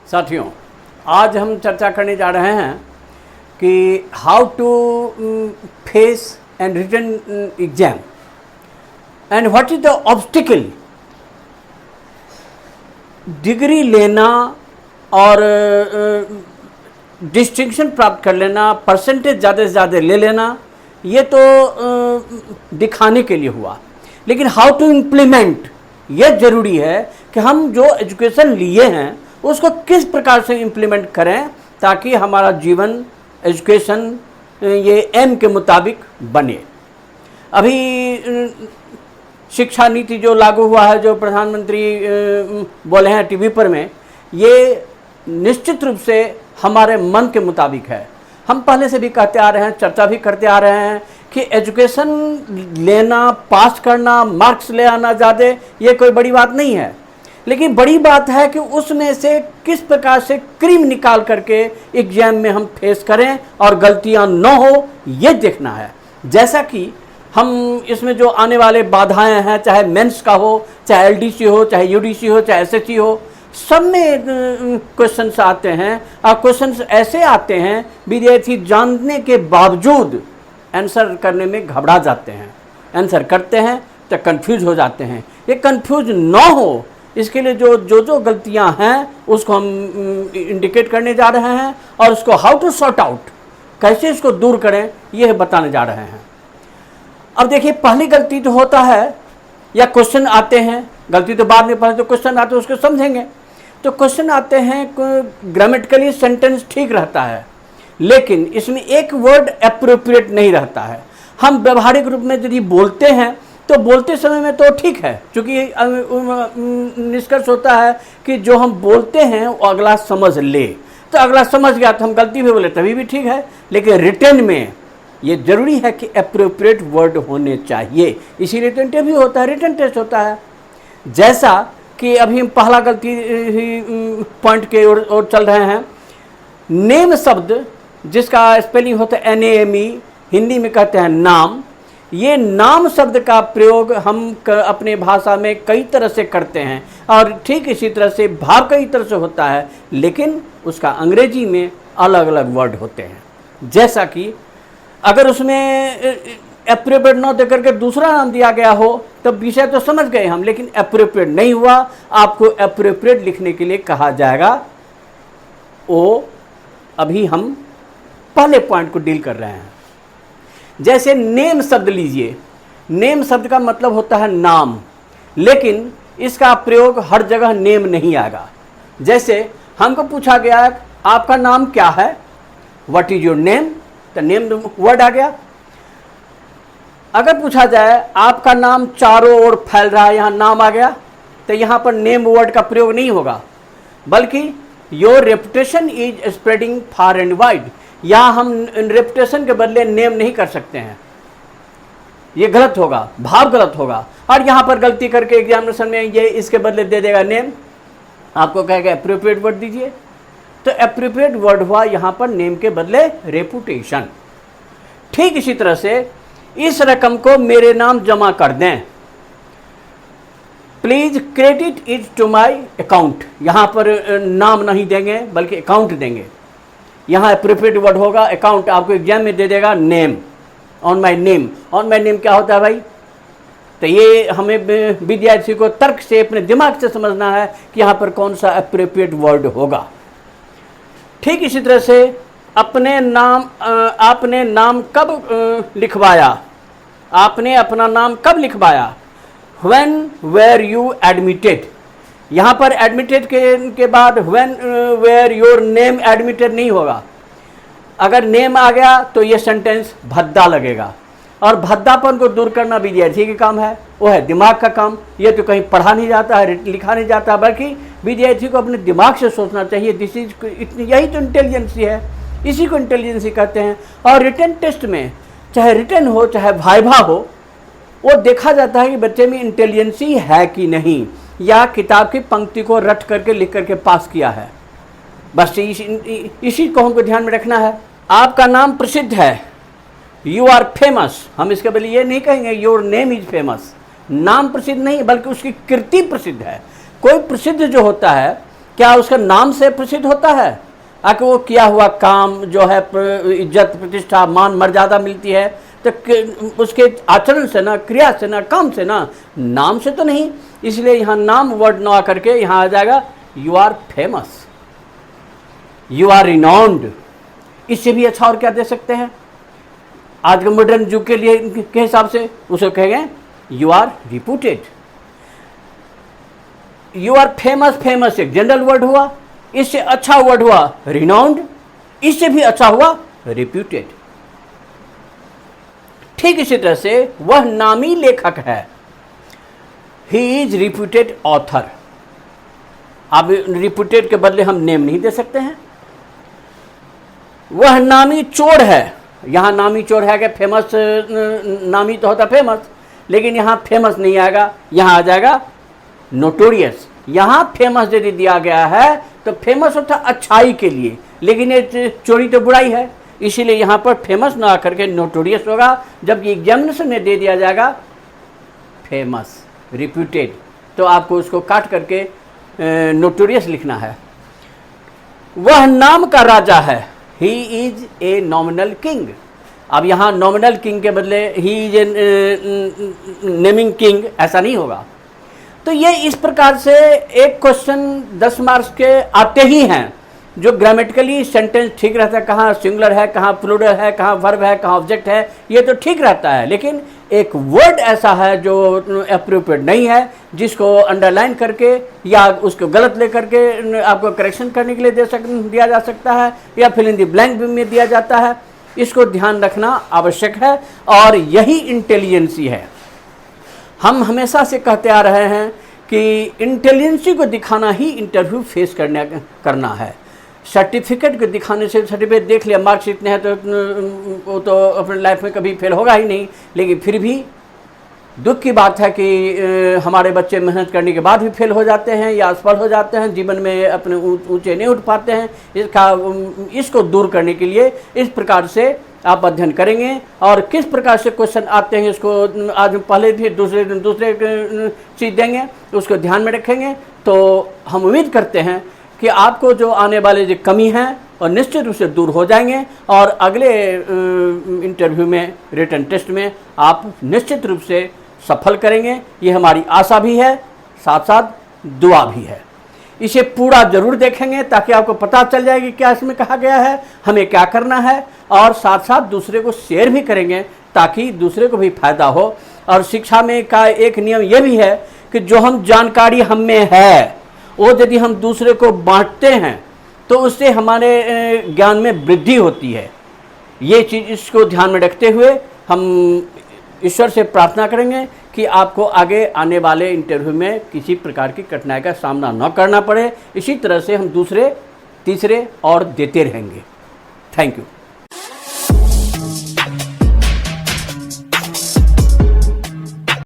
साथियों, आज हम चर्चा करने जा रहे हैं कि how to face and written exam and what is the obstacle. Degree लेना और डिस्टिंक्शन प्राप्त कर लेना, परसेंटेज ज़्यादा से ज़्यादा ले लेना, ये तो दिखाने के लिए हुआ, लेकिन हाउ टू इम्प्लीमेंट ये ज़रूरी है कि हम जो एजुकेशन लिए हैं उसको किस प्रकार से इम्प्लीमेंट करें ताकि हमारा जीवन एजुकेशन ये एम के मुताबिक बने। अभी शिक्षा नीति जो लागू हुआ है, जो प्रधानमंत्री बोले हैं टीवी पर में, ये निश्चित रूप से हमारे मन के मुताबिक है। हम पहले से भी कहते आ रहे हैं, चर्चा भी करते आ रहे हैं कि एजुकेशन लेना, पास करना, मार्क्स ले आना ज़्यादा ये कोई बड़ी बात नहीं है, लेकिन बड़ी बात है कि उसमें से किस प्रकार से क्रीम निकाल करके एग्जाम में हम फेस करें और गलतियां न हो, ये देखना है। जैसा कि हम इसमें जो आने वाले बाधाएं हैं, चाहे मेंस का हो, चाहे एलडीसी हो, चाहे यूडीसी हो, चाहे एसएससी हो, सब में क्वेश्चंस आते हैं और क्वेश्चंस ऐसे आते हैं विद्यार्थी जानने के बावजूद आंसर करने में घबरा जाते हैं, आंसर करते हैं तो कंफ्यूज हो जाते हैं। ये कंफ्यूज ना हो इसके लिए जो गलतियां हैं उसको हम इंडिकेट करने जा रहे हैं और उसको हाउ टू सॉर्ट आउट, कैसे इसको दूर करें, ये बताने जा रहे हैं। अब देखिए, पहली गलती तो होता है या क्वेश्चन आते हैं, गलती तो बाद में, पहले तो क्वेश्चन आते हैं उसको समझेंगे। तो क्वेश्चन आते हैं, ग्रामेटिकली सेंटेंस ठीक रहता है लेकिन इसमें एक वर्ड एप्रोप्रिएट नहीं रहता है। हम व्यवहारिक रूप में यदि बोलते हैं तो बोलते समय में तो ठीक है, क्योंकि निष्कर्ष होता है कि जो हम बोलते हैं वो अगला समझ ले, तो अगला समझ गया तो हम गलती भी बोले तभी भी ठीक है। लेकिन रिटन में ये जरूरी है कि एप्रोप्रिएट वर्ड होने चाहिए, इसीलिए तो इंटरव्यू होता है, रिटन टेस्ट होता है। जैसा कि अभी हम पहला गलती पॉइंट के ओर चल रहे हैं। नेम शब्द जिसका स्पेलिंग होता है NAME, हिंदी में कहते हैं नाम। ये नाम शब्द का प्रयोग हम अपने भाषा में कई तरह से करते हैं और ठीक इसी तरह से भाव कई तरह से होता है, लेकिन उसका अंग्रेजी में अलग अलग वर्ड होते हैं। जैसा कि अगर उसमें एप्रोप्रिएट न देकर के दूसरा नाम दिया गया हो तो विषय तो समझ गए हम, लेकिन एप्रोप्रिएट नहीं हुआ, आपको एप्रोप्रिएट लिखने के लिए कहा जाएगा। वो अभी हम पहले पॉइंट को डील कर रहे हैं। जैसे नेम शब्द लीजिए, नेम शब्द का मतलब होता है नाम, लेकिन इसका प्रयोग हर जगह नेम नहीं आएगा। जैसे हमको पूछा गया आपका नाम क्या है, व्हाट इज योर नेम, तो नेम वर्ड आ गया। अगर पूछा जाए आपका नाम चारों ओर फैल रहा है, यहाँ नाम आ गया, तो यहाँ पर नेम वर्ड का प्रयोग नहीं होगा, बल्कि your reputation is spreading far and wide. यहाँ हम रेपुटेशन के बदले नेम नहीं कर सकते हैं, ये गलत होगा, भाव गलत होगा। और यहाँ पर गलती करके एग्जामिनेशन में ये इसके बदले दे देगा नेम, आपको कहेगा एप्रोप्रिएट वर्ड दीजिए, तो एप्रोप्रिएट वर्ड हुआ यहाँ पर नेम के बदले रेपुटेशन। ठीक इसी तरह से इस रकम को मेरे नाम जमा कर दें, please credit it to my account. यहाँ पर नाम नहीं देंगे बल्कि अकाउंट देंगे, यहाँ एप्रोप्रिएट वर्ड होगा अकाउंट। आपको एग्जाम में दे देगा name, on my name. On my name क्या होता है भाई, तो ये हमें विद्यार्थी को तर्क से, अपने दिमाग से समझना है कि यहाँ पर कौन सा एप्रोप्रिएट वर्ड होगा। ठीक इसी तरह से अपने नाम, आपने नाम कब लिखवाया, आपने अपना नाम कब लिखवाया, When were you admitted। यहाँ पर एडमिटेड के बाद when were your name admitted नहीं होगा। अगर नेम आ गया तो ये सेंटेंस भद्दा लगेगा, और भद्दापन को दूर करना विद्यार्थी का काम है, वो है दिमाग का काम। ये तो कहीं पढ़ा नहीं जाता है, लिखा नहीं जाता, बल्कि विद्यार्थी को अपने दिमाग से सोचना चाहिए। दिस इज यही तो इंटेलिजेंसी है, इसी को इंटेलिजेंसी कहते हैं। और रिटन टेस्ट में चाहे रिटन हो चाहे वाइवा हो, वो देखा जाता है कि बच्चे में इंटेलिजेंसी है कि नहीं, या किताब की पंक्ति को रट करके लिख करके पास किया है। बस इसी को हमको ध्यान में रखना है। आपका नाम प्रसिद्ध है, यू आर फेमस, हम इसके बदले ये नहीं कहेंगे योर नेम इज फेमस। नाम प्रसिद्ध नहीं बल्कि उसकी कीर्ति प्रसिद्ध है। कोई प्रसिद्ध जो होता है क्या उसका नाम से प्रसिद्ध होता है? कि वो किया हुआ काम जो है इज्जत, प्रतिष्ठा, मान, मर्यादा मिलती है, तो उसके आचरण से ना, क्रिया से ना, काम से ना, नाम से तो नहीं। इसलिए यहाँ नाम वर्ड ना करके यहाँ आ जाएगा you are famous, you are renowned. इससे भी अच्छा और क्या दे सकते हैं? आज के मॉडर्न युग के लिए के हिसाब से उसे कहेंगे you are reputed. You are famous, famous एक जनरल वर्ड हुआ, इससे अच्छा वर्ड हुआ रिनाउंड, इससे भी अच्छा हुआ रिप्यूटेड। ठीक इसी तरह से वह नामी लेखक है, ही इज रिप्यूटेड ऑथर। अब रिप्यूटेड के बदले हम नेम नहीं दे सकते हैं। वह नामी चोर है, यहां नामी चोर है कि फेमस, नामी तो होता फेमस, लेकिन यहां फेमस नहीं आएगा, यहां आ जाएगा नोटोरियस। यहां फेमस यदि दिया गया है तो फेमस होता अच्छाई के लिए, लेकिन ये चोरी तो बुराई है, इसीलिए यहां पर फेमस ना करके नोटोरियस होगा। जबकि एग्जामिनेशन में दे दिया जाएगा फेमस, रिप्यूटेड, तो आपको उसको काट करके नोटोरियस लिखना है। वह नाम का राजा है, he is a nominal king. अब यहाँ नॉमिनल किंग के बदले he is a naming king, ऐसा नहीं होगा। तो ये इस प्रकार से एक क्वेश्चन 10 मार्क्स के आते ही हैं, जो ग्रामेटिकली सेंटेंस ठीक रहता है, कहाँ सिंगुलर है, कहाँ प्लूरल है, कहाँ वर्ब है, कहाँ ऑब्जेक्ट है, ये तो ठीक रहता है। लेकिन एक वर्ड ऐसा है जो अप्रोप्रिएट नहीं है, जिसको अंडरलाइन करके या उसको गलत लेकर के आपको करेक्शन करने के लिए दिया जा सकता है, या फिल इन द ब्लैंक में दिया जाता है। इसको ध्यान रखना आवश्यक है, और यही इंटेलिजेंसी है। हम हमेशा से कहते आ रहे हैं कि इंटेलिजेंसी को दिखाना ही इंटरव्यू फेस करना है। सर्टिफिकेट को दिखाने से, सर्टिफिकेट देख लिया, मार्क्स इतने हैं, तो वो तो अपने लाइफ में कभी फेल होगा ही नहीं। लेकिन फिर भी दुख की बात है कि हमारे बच्चे मेहनत करने के बाद भी फेल हो जाते हैं या असफल हो जाते हैं, जीवन में अपने ऊंचे नहीं उठ पाते हैं। इसको दूर करने के लिए इस प्रकार से आप अध्ययन करेंगे, और किस प्रकार से क्वेश्चन आते हैं इसको आज पहले भी दूसरे चीज़ देंगे, उसको ध्यान में रखेंगे। तो हम उम्मीद करते हैं कि आपको जो आने वाले जो कमी हैं और निश्चित रूप से दूर हो जाएंगे, और अगले इंटरव्यू में, रिटन टेस्ट में आप निश्चित रूप से सफल करेंगे। ये हमारी आशा भी है, साथ साथ दुआ भी है। इसे पूरा जरूर देखेंगे ताकि आपको पता चल जाए कि क्या इसमें कहा गया है, हमें क्या करना है, और साथ साथ दूसरे को शेयर भी करेंगे ताकि दूसरे को भी फायदा हो। और शिक्षा में का एक नियम यह भी है कि जो हम जानकारी हम में है वो यदि हम दूसरे को बांटते हैं तो उससे हमारे ज्ञान में वृद्धि होती है। ये चीज़, इसको ध्यान में रखते हुए हम ईश्वर से प्रार्थना करेंगे कि आपको आगे आने वाले इंटरव्यू में किसी प्रकार की कठिनाई का सामना न करना पड़े। इसी तरह से हम दूसरे, तीसरे और देते रहेंगे। Thank you.